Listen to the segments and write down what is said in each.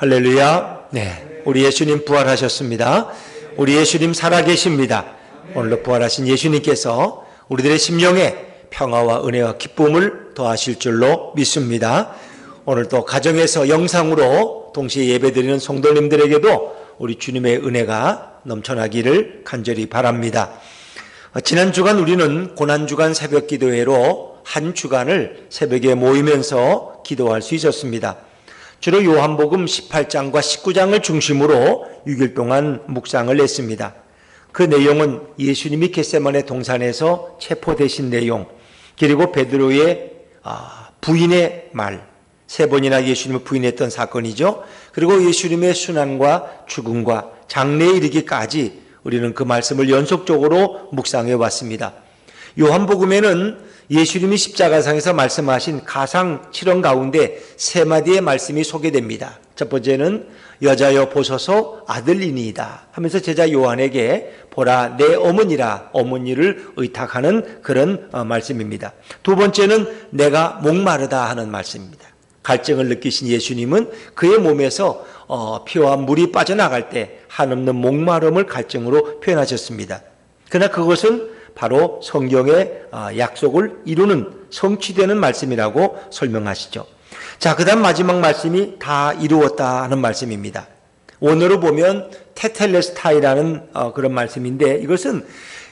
할렐루야. 네, 우리 예수님 부활하셨습니다. 우리 예수님 살아계십니다. 오늘도 부활하신 예수님께서 우리들의 심령에 평화와 은혜와 기쁨을 더하실 줄로 믿습니다. 오늘도 가정에서 영상으로 동시에 예배드리는 성도님들에게도 우리 주님의 은혜가 넘쳐나기를 간절히 바랍니다. 지난 주간 우리는 고난주간 새벽기도회로 한 주간을 새벽에 모이면서 기도할 수 있었습니다. 주로 요한복음 18장과 19장을 중심으로 6일 동안 묵상을 했습니다. 그 내용은 예수님이 겟세마네 동산에서 체포되신 내용, 그리고 베드로의 부인의 말, 3번이나 예수님을 부인했던 사건이죠. 그리고 예수님의 순환과 죽음과 장래에 이르기까지 우리는 그 말씀을 연속적으로 묵상해 왔습니다. 요한복음에는 예수님이 십자가상에서 말씀하신 가상 7원 가운데 3마디의 말씀이 소개됩니다. 첫 번째는 여자여 보소서 아들이니이다 하면서 제자 요한에게 보라 내 어머니라, 어머니를 의탁하는 그런 말씀입니다. 두 번째는 내가 목마르다 하는 말씀입니다. 갈증을 느끼신 예수님은 그의 몸에서 피와 물이 빠져나갈 때 한없는 목마름을 갈증으로 표현하셨습니다. 그러나 그것은 바로 성경의 약속을 이루는 성취되는 말씀이라고 설명하시죠. 자, 그 다음 마지막 말씀이 다 이루었다 하는 말씀입니다. 원어로 보면 테텔레스타이라는 그런 말씀인데, 이것은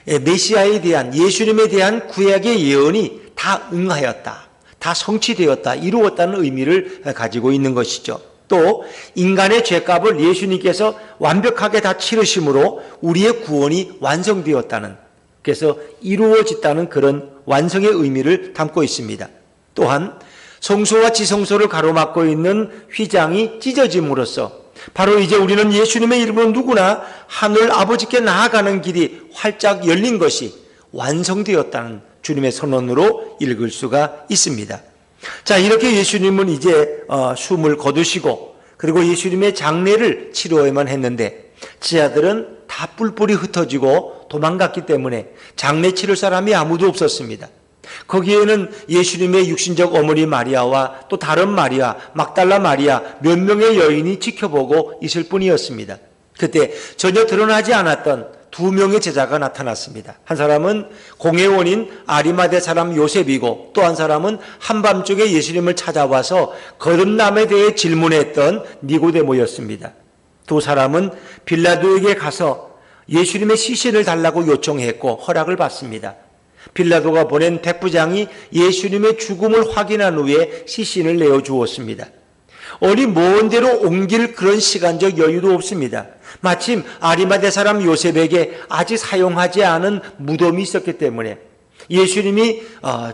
메시아에 대한, 예수님에 대한 구약의 예언이 다 응하였다, 다 성취되었다, 이루었다는 의미를 가지고 있는 것이죠. 또 인간의 죄값을 예수님께서 완벽하게 다 치르심으로 우리의 구원이 완성되었다는, 그래서 이루어졌다는 그런 완성의 의미를 담고 있습니다. 또한 성소와 지성소를 가로막고 있는 휘장이 찢어짐으로써 바로 이제 우리는 예수님의 이름으로 누구나 하늘 아버지께 나아가는 길이 활짝 열린 것이 완성되었다는 주님의 선언으로 읽을 수가 있습니다. 자, 이렇게 예수님은 이제 숨을 거두시고 그리고 예수님의 장례를 치러야만 했는데 지하들은 다 뿔뿔이 흩어지고 도망갔기 때문에 장례 치를 사람이 아무도 없었습니다. 거기에는 예수님의 육신적 어머니 마리아와 또 다른 마리아, 막달라 마리아 몇 명의 여인이 지켜보고 있을 뿐이었습니다. 그때 전혀 드러나지 않았던 2명의 제자가 나타났습니다. 한 사람은 공회원인 아리마대 사람 요셉이고 또 한 사람은 한밤중에 예수님을 찾아와서 거듭남에 대해 질문했던 니고데모였습니다. 두 사람은 빌라도에게 가서 예수님의 시신을 달라고 요청했고 허락을 받습니다. 빌라도가 보낸 백부장이 예수님의 죽음을 확인한 후에 시신을 내어주었습니다. 어디 먼 데로 옮길 그런 시간적 여유도 없습니다. 마침 아리마대 사람 요셉에게 아직 사용하지 않은 무덤이 있었기 때문에 예수님이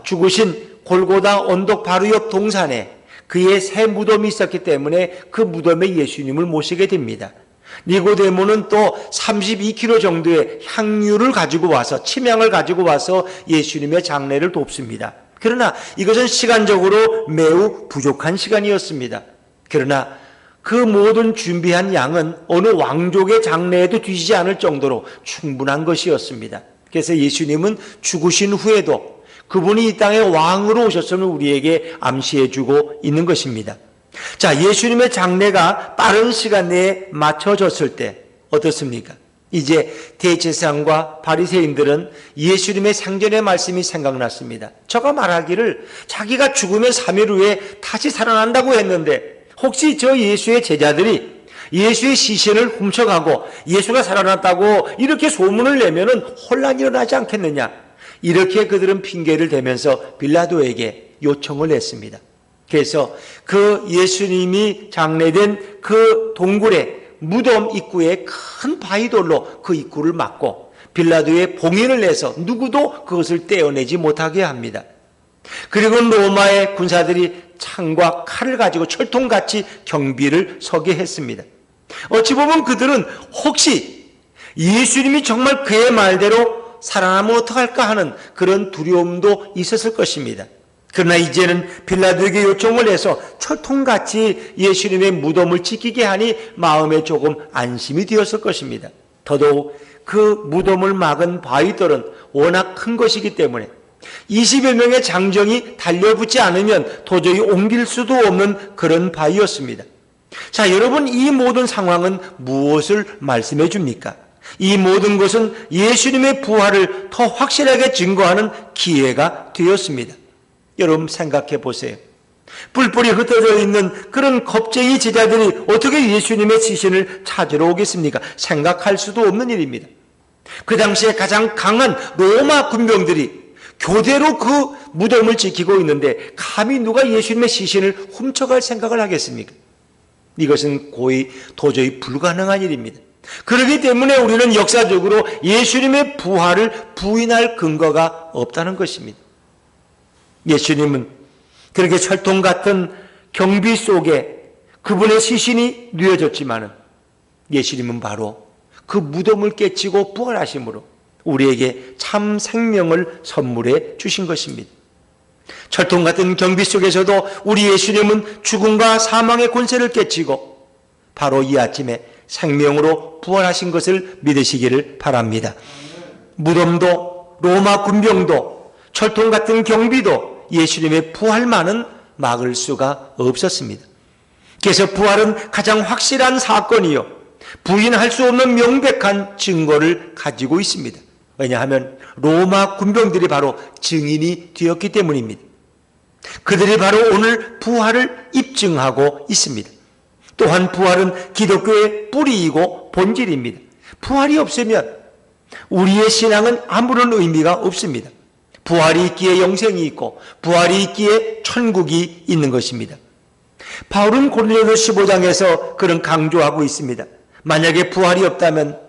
죽으신 골고다 언덕 바로 옆 동산에 그의 새 무덤이 있었기 때문에 그 무덤에 예수님을 모시게 됩니다. 니고데모는 또 32kg 정도의 향유를 가지고 와서, 침향을 가지고 와서 예수님의 장례를 돕습니다. 그러나 이것은 시간적으로 매우 부족한 시간이었습니다. 그러나 그 모든 준비한 양은 어느 왕족의 장례에도 뒤지지 않을 정도로 충분한 것이었습니다. 그래서 예수님은 죽으신 후에도 그분이 이 땅에 왕으로 오셨음을 우리에게 암시해주고 있는 것입니다. 자, 예수님의 장례가 빠른 시간 내에 맞춰졌을 때 어떻습니까? 이제 대제사장과 바리새인들은 예수님의 생전의 말씀이 생각났습니다. 저가 말하기를 자기가 죽으면 3일 후에 다시 살아난다고 했는데 혹시 저 예수의 제자들이 예수의 시신을 훔쳐가고 예수가 살아났다고 이렇게 소문을 내면은 혼란이 일어나지 않겠느냐? 이렇게 그들은 핑계를 대면서 빌라도에게 요청을 했습니다. 그래서 그 예수님이 장례된 그 동굴의 무덤 입구에 큰 바위돌로 그 입구를 막고 빌라도의 봉인을 내서 누구도 그것을 떼어내지 못하게 합니다. 그리고 로마의 군사들이 창과 칼을 가지고 철통같이 경비를 서게 했습니다. 어찌 보면 그들은 혹시 예수님이 정말 그의 말대로 살아나면 어떡할까 하는 그런 두려움도 있었을 것입니다. 그러나 이제는 빌라도에게 요청을 해서 철통같이 예수님의 무덤을 지키게 하니 마음에 조금 안심이 되었을 것입니다. 더더욱 그 무덤을 막은 바위돌은 워낙 큰 것이기 때문에 20여 명의 장정이 달려붙지 않으면 도저히 옮길 수도 없는 그런 바위였습니다. 자, 여러분, 이 모든 상황은 무엇을 말씀해 줍니까? 이 모든 것은 예수님의 부활을 더 확실하게 증거하는 기회가 되었습니다. 여러분 생각해 보세요. 뿔뿔이 흩어져 있는 그런 겁쟁이 제자들이 어떻게 예수님의 시신을 찾으러 오겠습니까? 생각할 수도 없는 일입니다. 그 당시에 가장 강한 로마 군병들이 교대로 그 무덤을 지키고 있는데 감히 누가 예수님의 시신을 훔쳐갈 생각을 하겠습니까? 이것은 도저히 불가능한 일입니다. 그렇기 때문에 우리는 역사적으로 예수님의 부활을 부인할 근거가 없다는 것입니다. 예수님은 그렇게 철통 같은 경비 속에 그분의 시신이 뉘어졌지만은 예수님은 바로 그 무덤을 깨치고 부활하심으로 우리에게 참 생명을 선물해 주신 것입니다. 철통 같은 경비 속에서도 우리 예수님은 죽음과 사망의 권세를 깨치고 바로 이 아침에 생명으로 부활하신 것을 믿으시기를 바랍니다. 무덤도 로마 군병도 철통 같은 경비도 예수님의 부활만은 막을 수가 없었습니다. 그래서 부활은 가장 확실한 사건이요, 부인할 수 없는 명백한 증거를 가지고 있습니다. 왜냐하면 로마 군병들이 바로 증인이 되었기 때문입니다. 그들이 바로 오늘 부활을 입증하고 있습니다. 또한 부활은 기독교의 뿌리이고 본질입니다. 부활이 없으면 우리의 신앙은 아무런 의미가 없습니다. 부활이 있기에 영생이 있고 부활이 있기에 천국이 있는 것입니다. 바울은 고린도서 15장에서 그런 강조하고 있습니다. 만약에 부활이 없다면,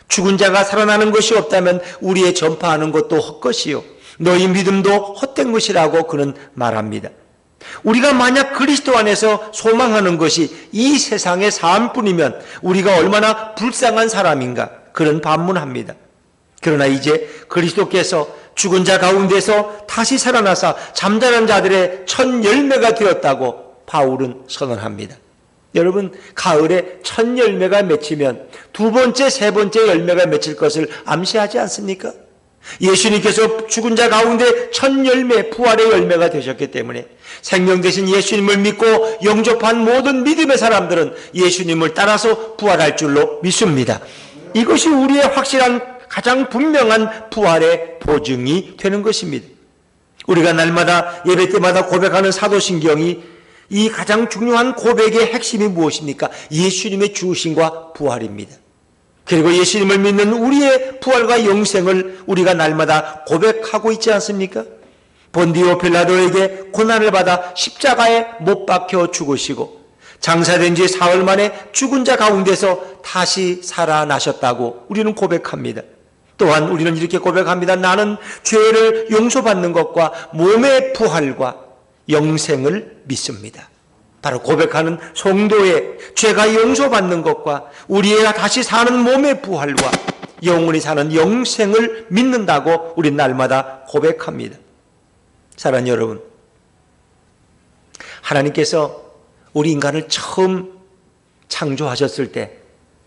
죽은 자가 살아나는 것이 없다면 우리의 전파하는 것도 헛것이요 너희 믿음도 헛된 것이라고 그는 말합니다. 우리가 만약 그리스도 안에서 소망하는 것이 이 세상의 삶뿐이면 우리가 얼마나 불쌍한 사람인가 그런 반문합니다. 그러나 이제 그리스도께서 죽은 자 가운데서 다시 살아나사 잠자는 자들의 첫 열매가 되었다고 바울은 선언합니다. 여러분, 가을에 첫 열매가 맺히면 두 번째, 세 번째 열매가 맺힐 것을 암시하지 않습니까? 예수님께서 죽은 자 가운데 첫 열매, 부활의 열매가 되셨기 때문에 생명 되신 예수님을 믿고 영접한 모든 믿음의 사람들은 예수님을 따라서 부활할 줄로 믿습니다. 이것이 우리의 확실한 가장 분명한 부활의 보증이 되는 것입니다. 우리가 날마다 예배 때마다 고백하는 사도신경이 이 가장 중요한 고백의 핵심이 무엇입니까? 예수님의 죽으심과 부활입니다. 그리고 예수님을 믿는 우리의 부활과 영생을 우리가 날마다 고백하고 있지 않습니까? 본디오 빌라도에게 고난을 받아 십자가에 못 박혀 죽으시고 장사된 지 사흘 만에 죽은 자 가운데서 다시 살아나셨다고 우리는 고백합니다. 또한 우리는 이렇게 고백합니다. 나는 죄를 용서받는 것과 몸의 부활과 영생을 믿습니다. 바로 고백하는 성도의 죄가 용서받는 것과 우리의 다시 사는 몸의 부활과 영원히 사는 영생을 믿는다고 우리 날마다 고백합니다. 사랑하는 여러분, 하나님께서 우리 인간을 처음 창조하셨을 때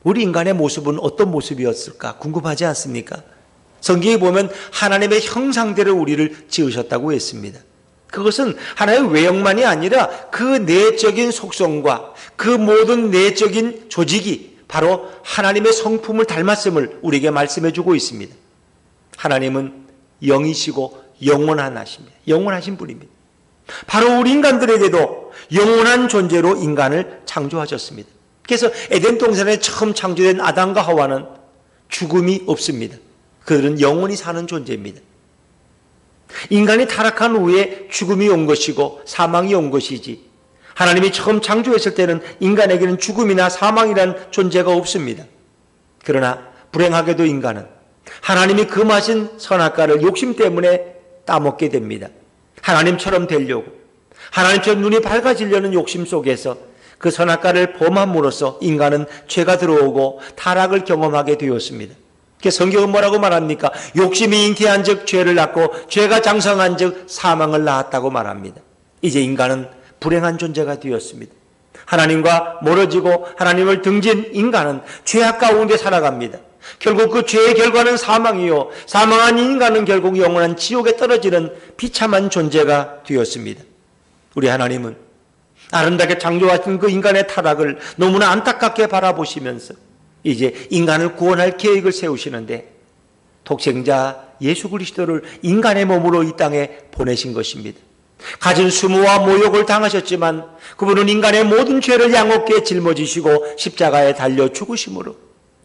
우리 인간의 모습은 어떤 모습이었을까 궁금하지 않습니까? 성경에 보면 하나님의 형상대로 우리를 지으셨다고 했습니다. 그것은 하나의 외형만이 아니라 그 내적인 속성과 그 모든 내적인 조직이 바로 하나님의 성품을 닮았음을 우리에게 말씀해 주고 있습니다. 하나님은 영이시고 영원하신 분입니다. 바로 우리 인간들에게도 영원한 존재로 인간을 창조하셨습니다. 그래서 에덴 동산에 처음 창조된 아담과 하와는 죽음이 없습니다. 그들은 영원히 사는 존재입니다. 인간이 타락한 후에 죽음이 온 것이고 사망이 온 것이지, 하나님이 처음 창조했을 때는 인간에게는 죽음이나 사망이란 존재가 없습니다. 그러나 불행하게도 인간은 하나님이 금하신 선악과를 욕심 때문에 따먹게 됩니다. 하나님처럼 되려고, 하나님처럼 눈이 밝아지려는 욕심 속에서 그 선악과를 범함으로써 인간은 죄가 들어오고 타락을 경험하게 되었습니다. 성경은 뭐라고 말합니까? 욕심이 잉태한 즉 죄를 낳고 죄가 장성한 즉 사망을 낳았다고 말합니다. 이제 인간은 불행한 존재가 되었습니다. 하나님과 멀어지고 하나님을 등진 인간은 죄악 가운데 살아갑니다. 결국 그 죄의 결과는 사망이요, 사망한 인간은 결국 영원한 지옥에 떨어지는 비참한 존재가 되었습니다. 우리 하나님은 아름답게 창조하신 그 인간의 타락을 너무나 안타깝게 바라보시면서 이제 인간을 구원할 계획을 세우시는데 독생자 예수 그리스도를 인간의 몸으로 이 땅에 보내신 것입니다. 갖은 수모와 모욕을 당하셨지만 그분은 인간의 모든 죄를 양없게 짊어지시고 십자가에 달려 죽으심으로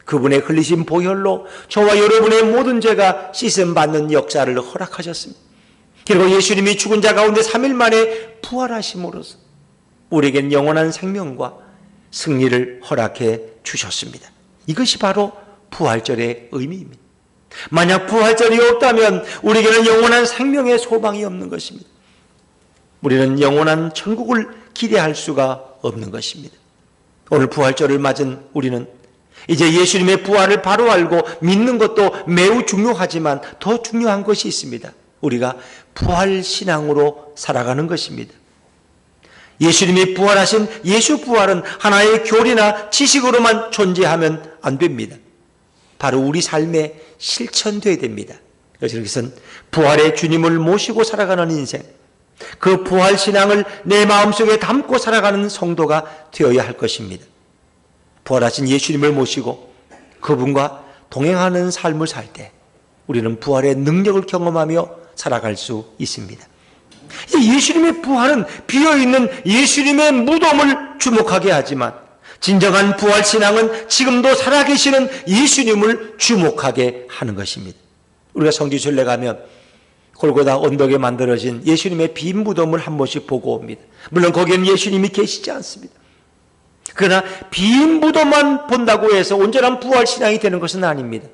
그분의 흘리신 보혈로 저와 여러분의 모든 죄가 씻음받는 역사를 허락하셨습니다. 그리고 예수님이 죽은 자 가운데 3일 만에 부활하심으로써 우리에겐 영원한 생명과 승리를 허락해 주셨습니다. 이것이 바로 부활절의 의미입니다. 만약 부활절이 없다면 우리에게는 영원한 생명의 소망이 없는 것입니다. 우리는 영원한 천국을 기대할 수가 없는 것입니다. 오늘 부활절을 맞은 우리는 이제 예수님의 부활을 바로 알고 믿는 것도 매우 중요하지만 더 중요한 것이 있습니다. 우리가 부활신앙으로 살아가는 것입니다. 예수님이 부활하신 예수 부활은 하나의 교리나 지식으로만 존재하면 안 됩니다. 바로 우리 삶에 실천되어야 됩니다. 그것은 부활의 주님을 모시고 살아가는 인생, 그 부활신앙을 내 마음속에 담고 살아가는 성도가 되어야 할 것입니다. 부활하신 예수님을 모시고 그분과 동행하는 삶을 살 때 우리는 부활의 능력을 경험하며 살아갈 수 있습니다. 예수님의 부활은 비어있는 예수님의 무덤을 주목하게 하지만 진정한 부활신앙은 지금도 살아계시는 예수님을 주목하게 하는 것입니다. 우리가 성지순례 가면 골고다 언덕에 만들어진 예수님의 빈 무덤을 한 번씩 보고 옵니다. 물론 거기에는 예수님이 계시지 않습니다. 그러나 빈 무덤만 본다고 해서 온전한 부활신앙이 되는 것은 아닙니다.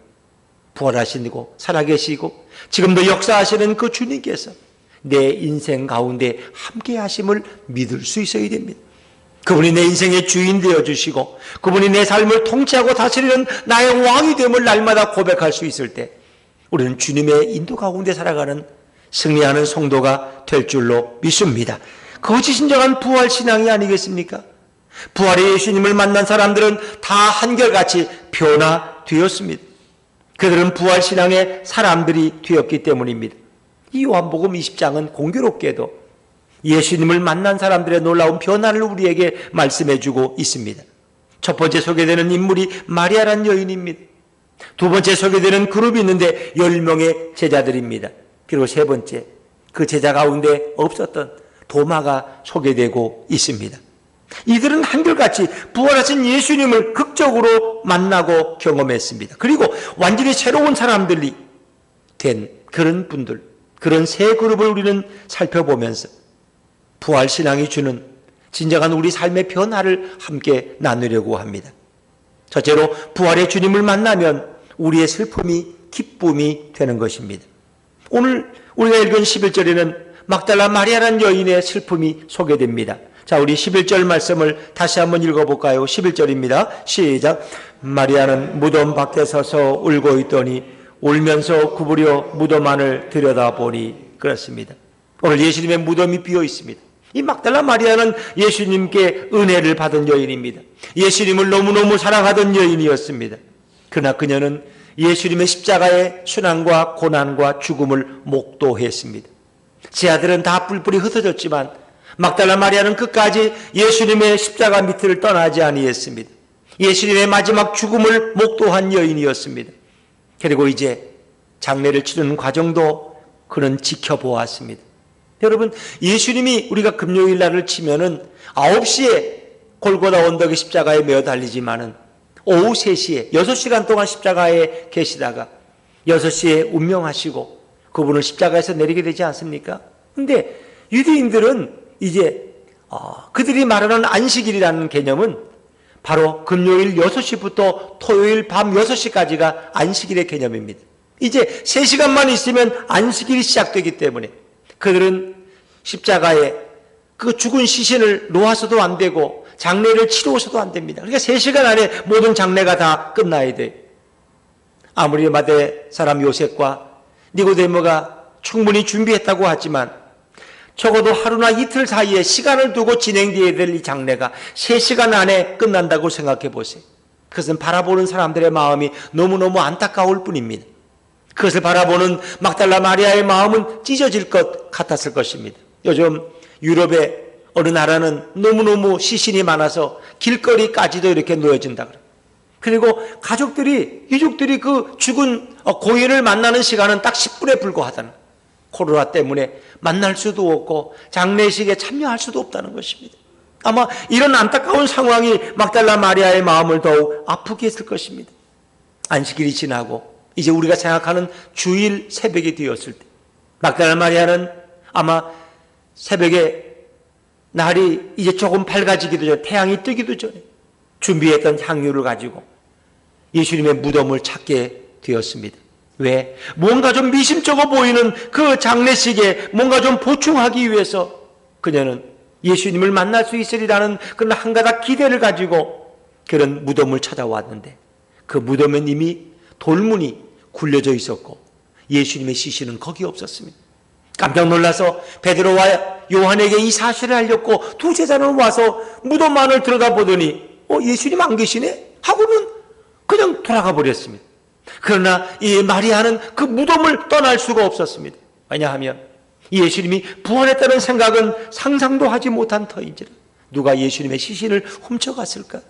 부활하시고 살아계시고 지금도 역사하시는 그 주님께서 내 인생 가운데 함께 하심을 믿을 수 있어야 됩니다. 그분이 내 인생의 주인 되어주시고 그분이 내 삶을 통치하고 다스리는 나의 왕이 됨을 날마다 고백할 수 있을 때 우리는 주님의 인도 가운데 살아가는 승리하는 성도가 될 줄로 믿습니다. 그것이 진정한 부활신앙이 아니겠습니까? 부활의 예수님을 만난 사람들은 다 한결같이 변화되었습니다. 그들은 부활신앙의 사람들이 되었기 때문입니다. 이 요한복음 20장은 공교롭게도 예수님을 만난 사람들의 놀라운 변화를 우리에게 말씀해주고 있습니다. 첫 번째 소개되는 인물이 마리아란 여인입니다. 두 번째 소개되는 그룹이 있는데 10명의 제자들입니다. 그리고 세 번째, 그 제자 가운데 없었던 도마가 소개되고 있습니다. 이들은 한결같이 부활하신 예수님을 극적으로 만나고 경험했습니다. 그리고 완전히 새로운 사람들이 된 그런 분들, 그런 세 그룹을 우리는 살펴보면서 부활신앙이 주는 진정한 우리 삶의 변화를 함께 나누려고 합니다. 첫째로 부활의 주님을 만나면 우리의 슬픔이 기쁨이 되는 것입니다. 오늘 우리가 읽은 11절에는 막달라 마리아라는 여인의 슬픔이 소개됩니다. 자, 우리 11절 말씀을 다시 한번 읽어볼까요? 11절입니다. 시작. 마리아는 무덤 밖에 서서 울고 있더니 울면서 구부려 무덤 안을 들여다보니 그렇습니다. 오늘 예수님의 무덤이 비어 있습니다. 이 막달라 마리아는 예수님께 은혜를 받은 여인입니다. 예수님을 너무너무 사랑하던 여인이었습니다. 그러나 그녀는 예수님의 십자가의 순환과 고난과 죽음을 목도했습니다. 제 아들은 다 뿔뿔이 흩어졌지만 막달라 마리아는 끝까지 예수님의 십자가 밑을 떠나지 아니했습니다. 예수님의 마지막 죽음을 목도한 여인이었습니다. 그리고 이제 장례를 치르는 과정도 그는 지켜보았습니다. 여러분, 예수님이 우리가 금요일 날을 치면은 9시에 골고다 언덕의 십자가에 메어 달리지만은 오후 3시에 6시간 동안 십자가에 계시다가 6시에 운명하시고 그분을 십자가에서 내리게 되지 않습니까? 근데 유대인들은 이제 그들이 말하는 안식일이라는 개념은 바로 금요일 6시부터 토요일 밤 6시까지가 안식일의 개념입니다. 이제 3시간만 있으면 안식일이 시작되기 때문에 그들은 십자가에 그 죽은 시신을 놓아서도 안 되고 장례를 치루어서도 안 됩니다. 그러니까 3시간 안에 모든 장례가 다 끝나야 돼. 아무리 마대 사람 요셉과 니고데모가 충분히 준비했다고 하지만 적어도 하루나 이틀 사이에 시간을 두고 진행되어야 될 이 장례가 3시간 안에 끝난다고 생각해 보세요. 그것은 바라보는 사람들의 마음이 너무너무 안타까울 뿐입니다. 그것을 바라보는 막달라 마리아의 마음은 찢어질 것 같았을 것입니다. 요즘 유럽의 어느 나라는 너무너무 시신이 많아서 길거리까지도 이렇게 놓여진다 그래요. 그리고 유족들이 그 죽은 고인을 만나는 시간은 딱 10분에 불과하다는 거예요. 코로나 때문에 만날 수도 없고 장례식에 참여할 수도 없다는 것입니다. 아마 이런 안타까운 상황이 막달라 마리아의 마음을 더욱 아프게 했을 것입니다. 안식일이 지나고 이제 우리가 생각하는 주일 새벽이 되었을 때 막달라 마리아는 아마 새벽에 날이 이제 조금 밝아지기도 전에, 태양이 뜨기도 전에 준비했던 향유를 가지고 예수님의 무덤을 찾게 되었습니다. 왜? 뭔가 좀 미심쩍어 보이는 그 장례식에 뭔가 좀 보충하기 위해서 그녀는 예수님을 만날 수 있으리라는 그런 한 가닥 기대를 가지고 그런 무덤을 찾아왔는데 그 무덤엔 이미 돌문이 굴려져 있었고 예수님의 시신은 거기 없었습니다. 깜짝 놀라서 베드로와 요한에게 이 사실을 알렸고 두 제자는 와서 무덤 안을 들여다보더니 예수님 안 계시네? 하고는 그냥 돌아가 버렸습니다. 그러나 이 마리아는 그 무덤을 떠날 수가 없었습니다. 왜냐하면 예수님이 부활했다는 생각은 상상도 하지 못한 터인지라 누가 예수님의 시신을 훔쳐갔을까?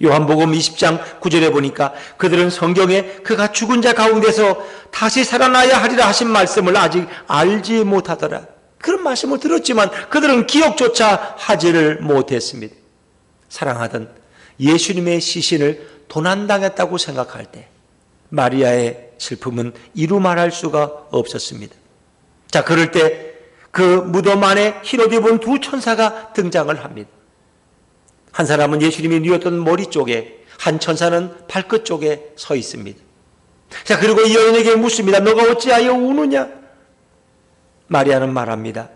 요한복음 20장 9절에 보니까 그들은 성경에 그가 죽은 자 가운데서 다시 살아나야 하리라 하신 말씀을 아직 알지 못하더라. 그런 말씀을 들었지만 그들은 기억조차 하지를 못했습니다. 사랑하던 예수님의 시신을 도난당했다고 생각할 때 마리아의 슬픔은 이루 말할 수가 없었습니다. 자, 그럴 때 그 무덤 안에 흰옷 입은 두 천사가 등장을 합니다. 한 사람은 예수님이 누웠던 머리 쪽에, 한 천사는 발끝 쪽에 서 있습니다. 자, 그리고 이 여인에게 묻습니다. 너가 어찌하여 우느냐? 마리아는 말합니다.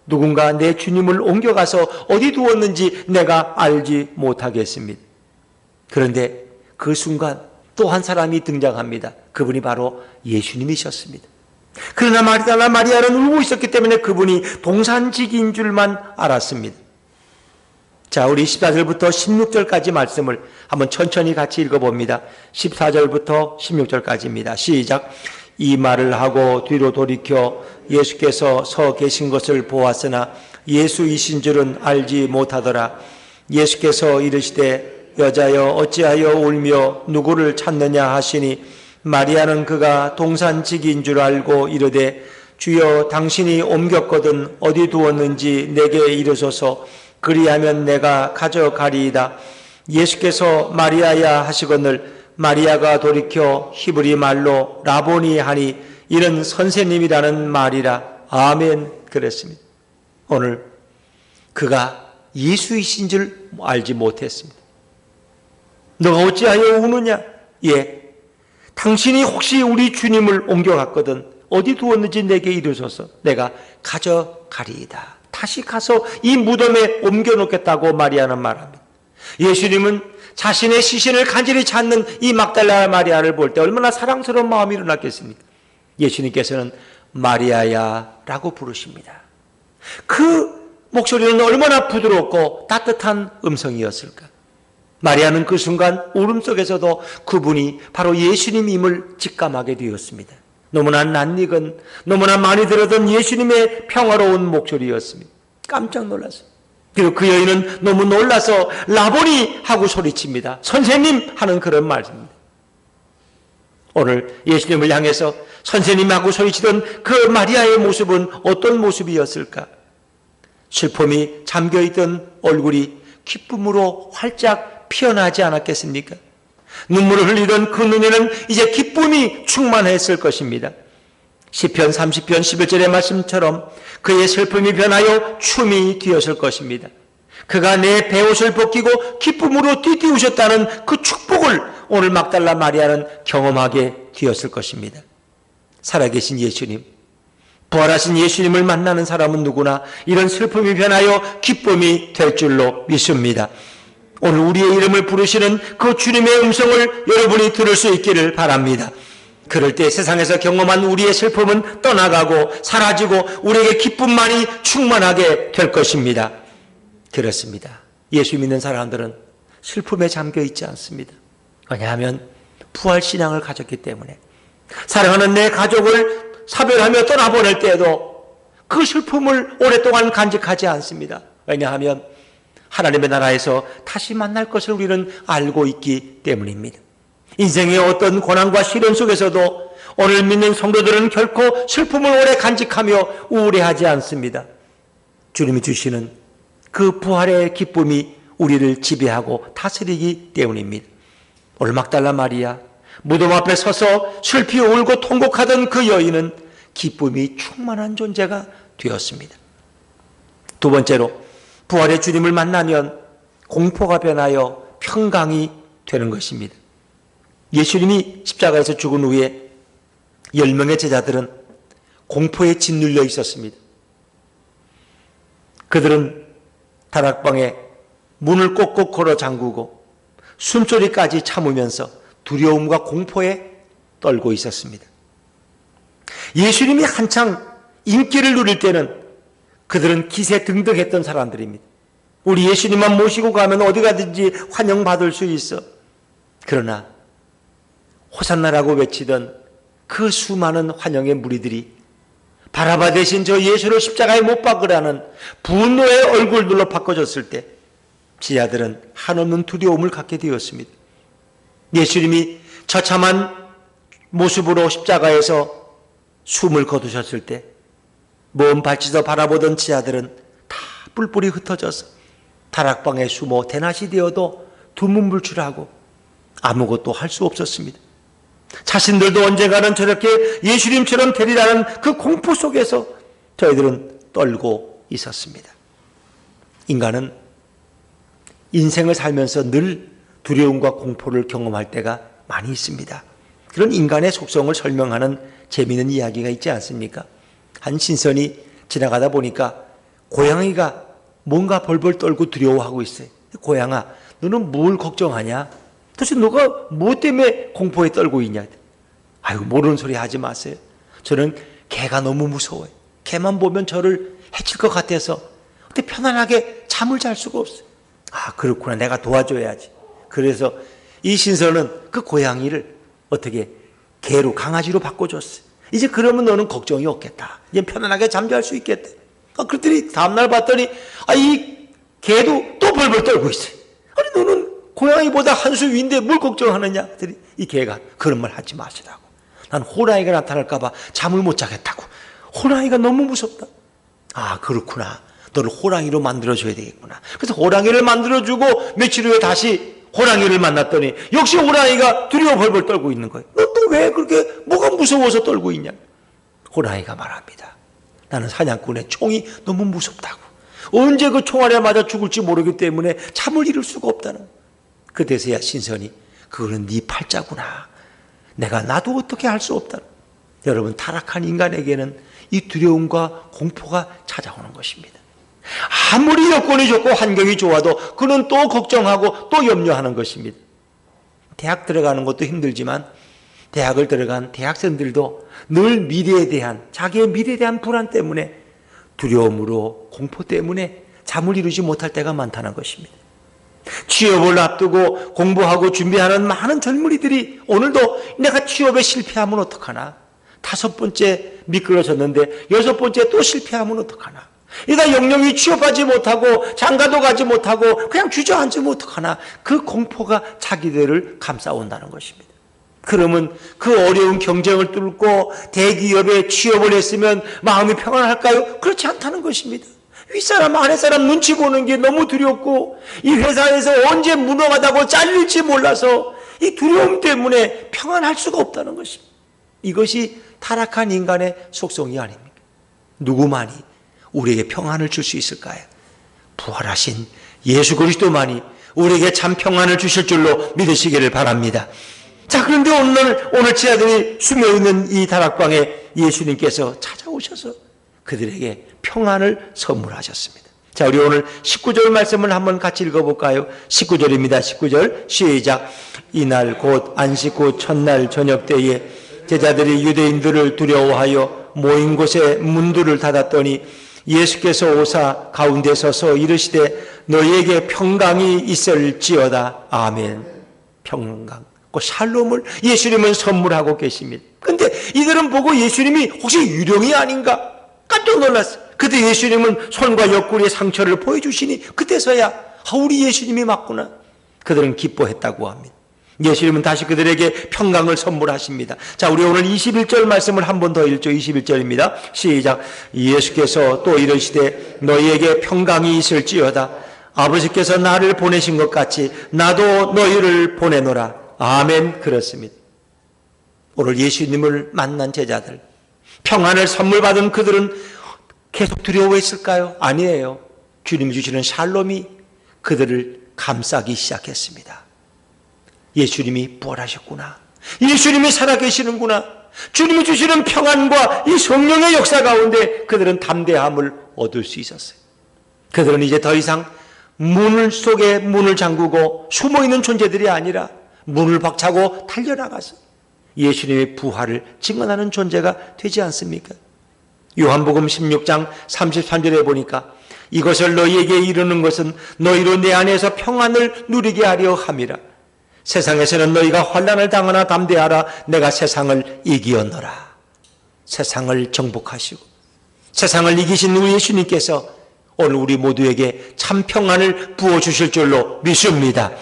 누군가 내 주님을 옮겨가서 어디 두었는지 내가 알지 못하겠습니다. 그런데 그 순간 또 한 사람이 등장합니다. 그분이 바로 예수님이셨습니다. 그러나 마리아는 울고 있었기 때문에 그분이 동산직인 줄만 알았습니다. 자, 우리 14절부터 16절까지 말씀을 한번 천천히 같이 읽어봅니다. 14절부터 16절까지입니다. 시작. 이 말을 하고 뒤로 돌이켜 예수께서 서 계신 것을 보았으나 예수이신 줄은 알지 못하더라. 예수께서 이르시되 여자여 어찌하여 울며 누구를 찾느냐 하시니 마리아는 그가 동산직인 줄 알고 이르되 주여 당신이 옮겼거든 어디 두었는지 내게 이르소서 그리하면 내가 가져가리이다. 예수께서 마리아야 하시거늘 마리아가 돌이켜 히브리 말로 라보니 하니 이는 선생님이라는 말이라. 아멘. 그랬습니다. 오늘 그가 예수이신 줄 알지 못했습니다. 너가 어찌하여 우느냐? 예, 당신이 혹시 우리 주님을 옮겨갔거든 어디 두었는지 내게 이르소서 내가 가져가리이다. 다시 가서 이 무덤에 옮겨놓겠다고 마리아는 말합니다. 예수님은 자신의 시신을 간절히 찾는 이 막달라 마리아를 볼 때 얼마나 사랑스러운 마음이 일어났겠습니까? 예수님께서는 마리아야 라고 부르십니다. 그 목소리는 얼마나 부드럽고 따뜻한 음성이었을까? 마리아는 그 순간 울음 속에서도 그분이 바로 예수님임을 직감하게 되었습니다. 너무나 낯익은, 너무나 많이 들었던 예수님의 평화로운 목소리였습니다. 깜짝 놀랐어요. 그리고 그 여인은 너무 놀라서 라보니 하고 소리칩니다. 선생님 하는 그런 말입니다. 오늘 예수님을 향해서 선생님하고 소리치던 그 마리아의 모습은 어떤 모습이었을까? 슬픔이 잠겨있던 얼굴이 기쁨으로 활짝 피어나지 않았겠습니까? 눈물을 흘리던 그 눈에는 이제 기쁨이 충만했을 것입니다. 시편 30편 11절의 말씀처럼 그의 슬픔이 변하여 춤이 되었을 것입니다. 그가 내 베옷을 벗기고 기쁨으로 뛰뛰우셨다는 그 축복을 오늘 막달라 마리아는 경험하게 되었을 것입니다. 살아계신 예수님, 부활하신 예수님을 만나는 사람은 누구나 이런 슬픔이 변하여 기쁨이 될 줄로 믿습니다. 오늘 우리의 이름을 부르시는 그 주님의 음성을 여러분이 들을 수 있기를 바랍니다. 그럴 때 세상에서 경험한 우리의 슬픔은 떠나가고 사라지고 우리에게 기쁨만이 충만하게 될 것입니다. 그렇습니다. 예수 믿는 사람들은 슬픔에 잠겨 있지 않습니다. 왜냐하면 부활신앙을 가졌기 때문에 사랑하는 내 가족을 사별하며 떠나보낼 때에도 그 슬픔을 오랫동안 간직하지 않습니다. 왜냐하면 하나님의 나라에서 다시 만날 것을 우리는 알고 있기 때문입니다. 인생의 어떤 고난과 시련 속에서도 오늘 믿는 성도들은 결코 슬픔을 오래 간직하며 우울해하지 않습니다. 주님이 주시는 그 부활의 기쁨이 우리를 지배하고 다스리기 때문입니다. 오늘 막달라 마리아, 무덤 앞에 서서 슬피 울고 통곡하던 그 여인은 기쁨이 충만한 존재가 되었습니다. 두 번째로, 부활의 주님을 만나면 공포가 변하여 평강이 되는 것입니다. 예수님이 십자가에서 죽은 후에 10명의 제자들은 공포에 짓눌려 있었습니다. 그들은 다락방에 문을 꼭꼭 걸어 잠그고 숨소리까지 참으면서 두려움과 공포에 떨고 있었습니다. 예수님이 한창 인기를 누릴 때는 그들은 기세등등했던 사람들입니다. 우리 예수님만 모시고 가면 어디 가든지 환영받을 수 있어. 그러나 호산나라고 외치던 그 수많은 환영의 무리들이 바라바 대신 저 예수를 십자가에 못 박으라는 분노의 얼굴들로 바꿔졌을 때 제자들은 한없는 두려움을 갖게 되었습니다. 예수님이 처참한 모습으로 십자가에서 숨을 거두셨을 때 먼 발치서 바라보던 제자들은 다 뿔뿔이 흩어져서 다락방에 숨어 대낮이 되어도 두문불출하고 아무것도 할 수 없었습니다. 자신들도 언젠가는 저렇게 예수님처럼 되리라는 그 공포 속에서 저희들은 떨고 있었습니다. 인간은 인생을 살면서 늘 두려움과 공포를 경험할 때가 많이 있습니다. 그런 인간의 속성을 설명하는 재미있는 이야기가 있지 않습니까? 한 신선이 지나가다 보니까 고양이가 뭔가 벌벌 떨고 두려워하고 있어요. 고양아, 너는 뭘 걱정하냐? 도대체 너가 뭐 때문에 공포에 떨고 있냐? 아이고, 모르는 소리 하지 마세요. 저는 개가 너무 무서워요. 개만 보면 저를 해칠 것 같아서 어떻게 편안하게 잠을 잘 수가 없어요. 아, 그렇구나. 내가 도와줘야지. 그래서 이 신선은 그 고양이를 어떻게 개로, 강아지로 바꿔줬어요. 이제 그러면 너는 걱정이 없겠다. 이제 편안하게 잠잘 수 있겠다. 그랬더니 다음날 봤더니 이 개도 또 벌벌 떨고 있어요. 아니, 너는 고양이보다 한 수 위인데 뭘 걱정하느냐? 그랬더니 이 개가 그런 말 하지 마시라고. 난 호랑이가 나타날까 봐 잠을 못 자겠다고. 호랑이가 너무 무섭다. 아, 그렇구나. 너를 호랑이로 만들어줘야 되겠구나. 그래서 호랑이를 만들어주고 며칠 후에 다시 호랑이를 만났더니 역시 호랑이가 두려워 벌벌 떨고 있는 거예요. 너 또 왜 그렇게 뭐가 무서워서 떨고 있냐? 호랑이가 말합니다. 나는 사냥꾼의 총이 너무 무섭다고. 언제 그 총알에 맞아 죽을지 모르기 때문에 잠을 이룰 수가 없다는. 그때서야 신선이 그거는 네 팔자구나. 나도 어떻게 할 수 없다. 여러분, 타락한 인간에게는 이 두려움과 공포가 찾아오는 것입니다. 아무리 여건이 좋고 환경이 좋아도 그는 또 걱정하고 또 염려하는 것입니다. 대학 들어가는 것도 힘들지만 대학을 들어간 대학생들도 늘 미래에 대한, 자기의 미래에 대한 불안 때문에 두려움으로, 공포 때문에 잠을 이루지 못할 때가 많다는 것입니다. 취업을 앞두고 공부하고 준비하는 많은 젊은이들이 오늘도 내가 취업에 실패하면 어떡하나? 5번째 미끄러졌는데 6번째 또 실패하면 어떡하나? 이가 영영이 취업하지 못하고 장가도 가지 못하고 그냥 주저앉으면 어떡하나? 그 공포가 자기들을 감싸온다는 것입니다. 그러면 그 어려운 경쟁을 뚫고 대기업에 취업을 했으면 마음이 평안할까요? 그렇지 않다는 것입니다. 윗사람 아랫사람 눈치 보는 게 너무 두렵고 이 회사에서 언제 무능하다고 잘릴지 몰라서 이 두려움 때문에 평안할 수가 없다는 것입니다. 이것이 타락한 인간의 속성이 아닙니까? 누구만이 우리에게 평안을 줄 수 있을까요? 부활하신 예수 그리스도만이 우리에게 참 평안을 주실 줄로 믿으시기를 바랍니다. 자, 그런데 오늘 제자들이 숨어있는 이 다락방에 예수님께서 찾아오셔서 그들에게 평안을 선물하셨습니다. 자, 우리 오늘 19절 말씀을 한번 같이 읽어볼까요? 19절입니다. 19절 시작. 이날 곧 안식 후 첫날 저녁 때에 제자들이 유대인들을 두려워하여 모인 곳에 문들을 닫았더니 예수께서 오사 가운데 서서 이르시되 너희에게 평강이 있을지어다. 아멘. 평강, 그 샬롬을 예수님은 선물하고 계십니다. 그런데 이들은 보고 예수님이 혹시 유령이 아닌가? 깜짝 놀랐어요. 그때 예수님은 손과 옆구리에 상처를 보여주시니 그때서야 우리 예수님이 맞구나. 그들은 기뻐했다고 합니다. 예수님은 다시 그들에게 평강을 선물하십니다. 자, 우리 오늘 21절 말씀을 한 번 더 읽죠. 21절입니다. 시작. 예수께서 또 이르시되 너희에게 평강이 있을지어다. 아버지께서 나를 보내신 것 같이 나도 너희를 보내노라. 아멘. 그렇습니다. 오늘 예수님을 만난 제자들, 평안을 선물 받은 그들은 계속 두려워했을까요? 아니에요. 주님이 주시는 샬롬이 그들을 감싸기 시작했습니다. 예수님이 부활하셨구나. 예수님이 살아계시는구나. 주님이 주시는 평안과 이 성령의 역사 가운데 그들은 담대함을 얻을 수 있었어요. 그들은 이제 더 이상 문을 속에 문을 잠그고 숨어있는 존재들이 아니라 문을 박차고 달려나가서 예수님의 부활을 증언하는 존재가 되지 않습니까? 요한복음 16장 33절에 보니까 이것을 너희에게 이르는 것은 너희로 내 안에서 평안을 누리게 하려 함이라. 세상에서는 너희가 환난을 당하나 담대하라. 내가 세상을 이기었노라. 세상을 정복하시고 세상을 이기신 우리 예수님께서 오늘 우리 모두에게 참 평안을 부어주실 줄로 믿습니다.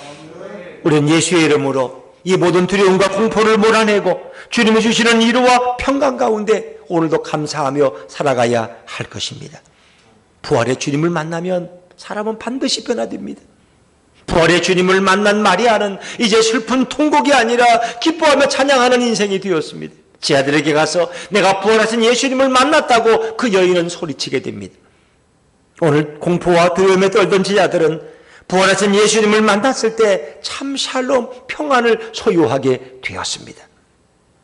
우리는 예수의 이름으로 이 모든 두려움과 공포를 몰아내고 주님이 주시는 위로와 평강 가운데 오늘도 감사하며 살아가야 할 것입니다. 부활의 주님을 만나면 사람은 반드시 변화됩니다. 부활의 주님을 만난 마리아는 이제 슬픈 통곡이 아니라 기뻐하며 찬양하는 인생이 되었습니다. 제 아들에게 가서 내가 부활하신 예수님을 만났다고 그 여인은 소리치게 됩니다. 오늘 공포와 두려움에 떨던 제 아들은 부활하신 예수님을 만났을 때 참 샬롬 평안을 소유하게 되었습니다.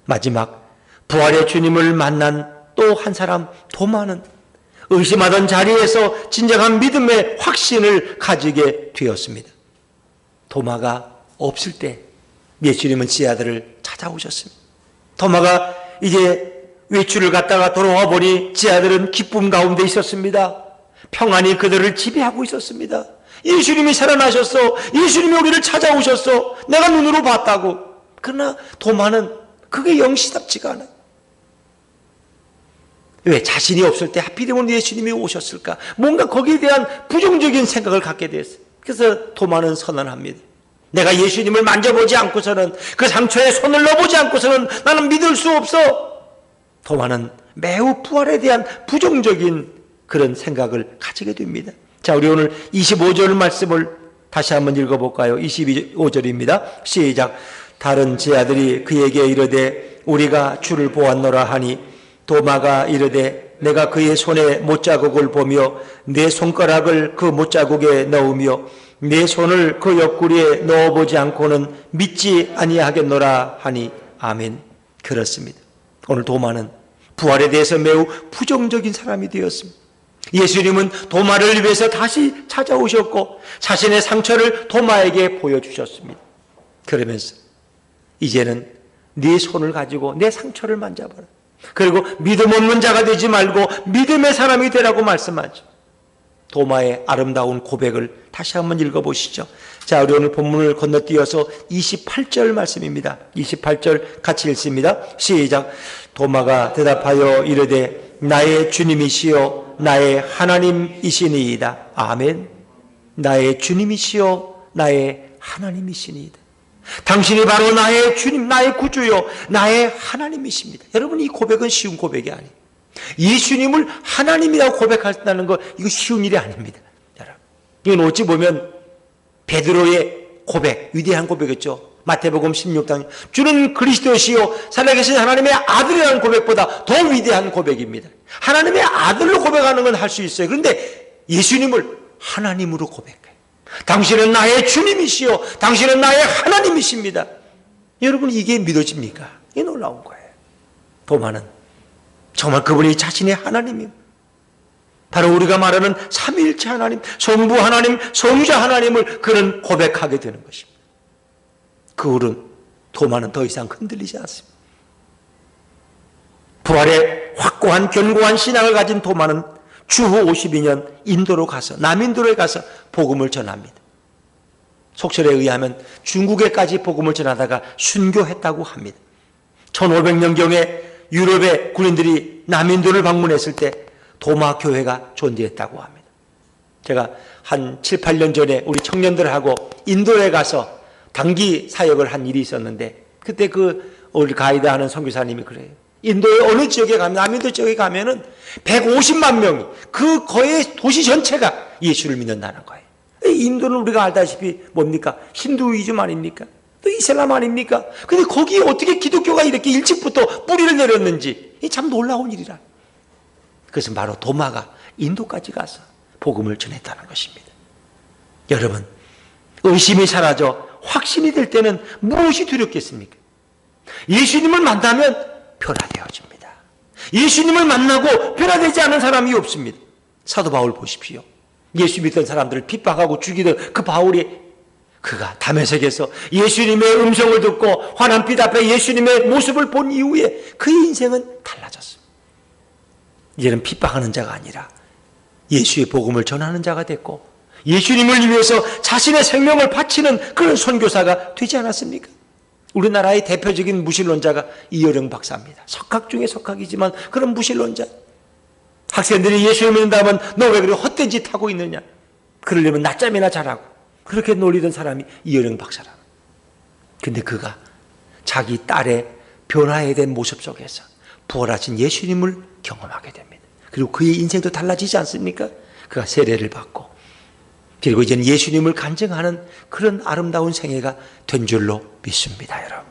마지막 부활의 주님을 만난 또 한 사람 도마는 의심하던 자리에서 진정한 믿음의 확신을 가지게 되었습니다. 도마가 없을 때 예수님은 제 아들을 찾아오셨습니다. 도마가 이제 외출을 갔다가 돌아와 보니 제 아들은 기쁨 가운데 있었습니다. 평안이 그들을 지배하고 있었습니다. 예수님이 살아나셨어. 예수님이 우리를 찾아오셨어. 내가 눈으로 봤다고. 그러나 도마는 그게 영시답지가 않아요. 왜? 자신이 없을 때 하필이면 예수님이 오셨을까? 뭔가 거기에 대한 부정적인 생각을 갖게 됐어요. 그래서 도마는 선언합니다. 내가 예수님을 만져보지 않고서는, 그 상처에 손을 넣어보지 않고서는 나는 믿을 수 없어. 도마는 매우 부활에 대한 부정적인 그런 생각을 가지게 됩니다. 자, 우리 오늘 25절 말씀을 다시 한번 읽어볼까요? 25절입니다. 시작. 다른 제 아들이 그에게 이르되 우리가 주를 보았노라 하니 도마가 이르되 내가 그의 손에 못자국을 보며 내 손가락을 그 못자국에 넣으며 내 손을 그 옆구리에 넣어보지 않고는 믿지 아니하겠노라 하니 아멘. 그렇습니다. 오늘 도마는 부활에 대해서 매우 부정적인 사람이 되었습니다. 예수님은 도마를 위해서 다시 찾아오셨고 자신의 상처를 도마에게 보여주셨습니다. 그러면서 이제는 네 손을 가지고 내 상처를 만져봐라. 그리고 믿음 없는 자가 되지 말고 믿음의 사람이 되라고 말씀하죠. 도마의 아름다운 고백을 다시 한번 읽어보시죠. 자, 우리 오늘 본문을 건너뛰어서 28절 말씀입니다. 28절 같이 읽습니다. 시작. 도마가 대답하여 이르되 나의 주님이시여 나의 하나님이시니이다. 아멘. 나의 주님이시여 나의 하나님이시니이다. 당신이 바로 나의 주님, 나의 구주요, 나의 하나님이십니다. 여러분, 이 고백은 쉬운 고백이 아니에요. 예수님을 하나님이라고 고백한다는 거, 이거 쉬운 일이 아닙니다. 여러분, 이건 어찌 보면 베드로의 고백, 위대한 고백이었죠. 마태복음 16장 주는 그리스도시요 살아계신 하나님의 아들이라는 고백보다 더 위대한 고백입니다. 하나님의 아들로 고백하는 건 할 수 있어요. 그런데 예수님을 하나님으로 고백해요. 당신은 나의 주님이시요 당신은 나의 하나님이십니다. 여러분, 이게 믿어집니까? 이게 놀라운 거예요. 도마는 정말 그분이 자신의 하나님입니다. 바로 우리가 말하는 삼위일체 하나님, 성부 하나님, 성자 하나님을 그는 고백하게 되는 것입니다. 그 후로는 도마는 더 이상 흔들리지 않습니다. 부활의 확고한 견고한 신앙을 가진 도마는 주후 52년 인도로 가서 남인도에 가서 복음을 전합니다. 속설에 의하면 중국에까지 복음을 전하다가 순교했다고 합니다. 1500년경에 유럽의 군인들이 남인도를 방문했을 때 도마 교회가 존재했다고 합니다. 제가 한 7, 8년 전에 우리 청년들하고 인도에 가서 단기 사역을 한 일이 있었는데, 그때 우리 가이드하는 선교사님이 그래요. 인도의 어느 지역에 가면, 남인도 지역에 가면은 150만 명이, 거의 도시 전체가 예수를 믿는다는 거예요. 인도는 우리가 알다시피 뭡니까? 힌두이즘 아닙니까? 또 이슬람 아닙니까? 근데 거기에 어떻게 기독교가 이렇게 일찍부터 뿌리를 내렸는지, 참 놀라운 일이라. 그것은 바로 도마가 인도까지 가서 복음을 전했다는 것입니다. 여러분, 의심이 사라져 확신이 될 때는 무엇이 두렵겠습니까? 예수님을 만나면 변화되어집니다. 예수님을 만나고 변화되지 않은 사람이 없습니다. 사도 바울 보십시오. 예수 믿던 사람들을 핍박하고 죽이던 그 바울이, 그가 다메섹에서 예수님의 음성을 듣고 환한 빛 앞에 예수님의 모습을 본 이후에 그의 인생은 달라졌습니다. 이제는 핍박하는 자가 아니라 예수의 복음을 전하는 자가 됐고, 예수님을 위해서 자신의 생명을 바치는 그런 선교사가 되지 않았습니까? 우리나라의 대표적인 무신론자가 이어령 박사입니다. 석학 중에 석학이지만 그런 무신론자. 학생들이 예수를 믿는다면 너 왜 그렇게 헛된 짓 하고 있느냐, 그러려면 낮잠이나 자라고, 그렇게 놀리던 사람이 이어령 박사라. 근데 그가 자기 딸의 변화에 대한 모습 속에서 부활하신 예수님을 경험하게 됩니다. 그리고 그의 인생도 달라지지 않습니까? 그가 세례를 받고, 그리고 이제는 예수님을 간증하는 그런 아름다운 생애가 된 줄로 믿습니다. 여러분,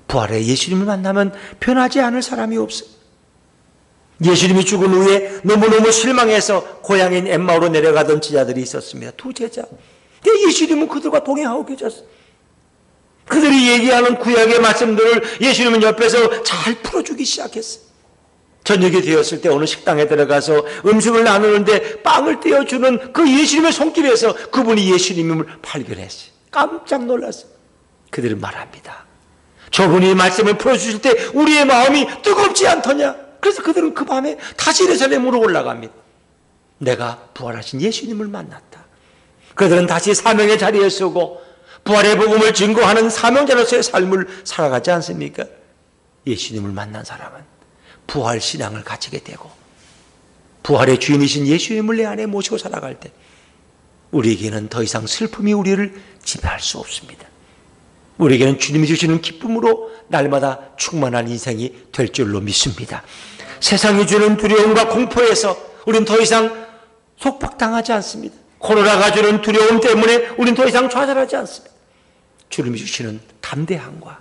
부활의 예수님을 만나면 변하지 않을 사람이 없어요. 예수님이 죽은 후에 너무너무 실망해서 고향인 엠마오로 내려가던 제자들이 있었습니다. 두 제자. 근데 예수님은 그들과 동행하고 계셨어요. 그들이 얘기하는 구약의 말씀들을 예수님은 옆에서 잘 풀어주기 시작했어요. 저녁이 되었을 때 어느 식당에 들어가서 음식을 나누는데 빵을 떼어주는 그 예수님의 손길에서 그분이 예수님을 발견했어요. 깜짝 놀랐어요. 그들은 말합니다. 저분이 말씀을 풀어주실 때 우리의 마음이 뜨겁지 않더냐? 그래서 그들은 그 밤에 다시 예루살렘으로 올라갑니다. 내가 부활하신 예수님을 만났다. 그들은 다시 사명의 자리에 서고 부활의 복음을 증거하는 사명자로서의 삶을 살아가지 않습니까? 예수님을 만난 사람은 부활 신앙을 가지게 되고, 부활의 주인이신 예수님을 내 안에 모시고 살아갈 때 우리에게는 더 이상 슬픔이 우리를 지배할 수 없습니다. 우리에게는 주님이 주시는 기쁨으로 날마다 충만한 인생이 될 줄로 믿습니다. 세상이 주는 두려움과 공포에서 우리는 더 이상 속박당하지 않습니다. 코로나가 주는 두려움 때문에 우리는 더 이상 좌절하지 않습니다. 주님이 주시는 담대함과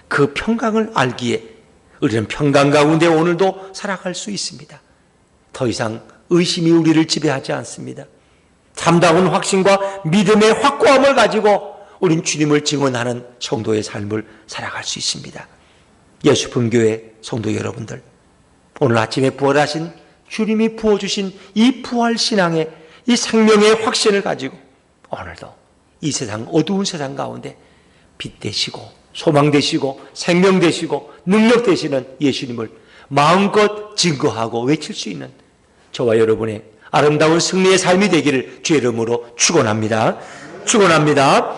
그 평강을 알기에 우리는 평강 가운데 오늘도 살아갈 수 있습니다. 더 이상 의심이 우리를 지배하지 않습니다. 참다운 확신과 믿음의 확고함을 가지고 우린 주님을 증언하는 성도의 삶을 살아갈 수 있습니다. 예수품교회 성도 여러분들, 오늘 아침에 부활하신 주님이 부어주신 이 부활신앙의 이 생명의 확신을 가지고 오늘도 이 세상, 어두운 세상 가운데 빛 되시고 소망 되시고 생명 되시고 능력 되시는 예수님을 마음껏 증거하고 외칠 수 있는 저와 여러분의 아름다운 승리의 삶이 되기를 주의 이름으로 축원합니다. 축원합니다.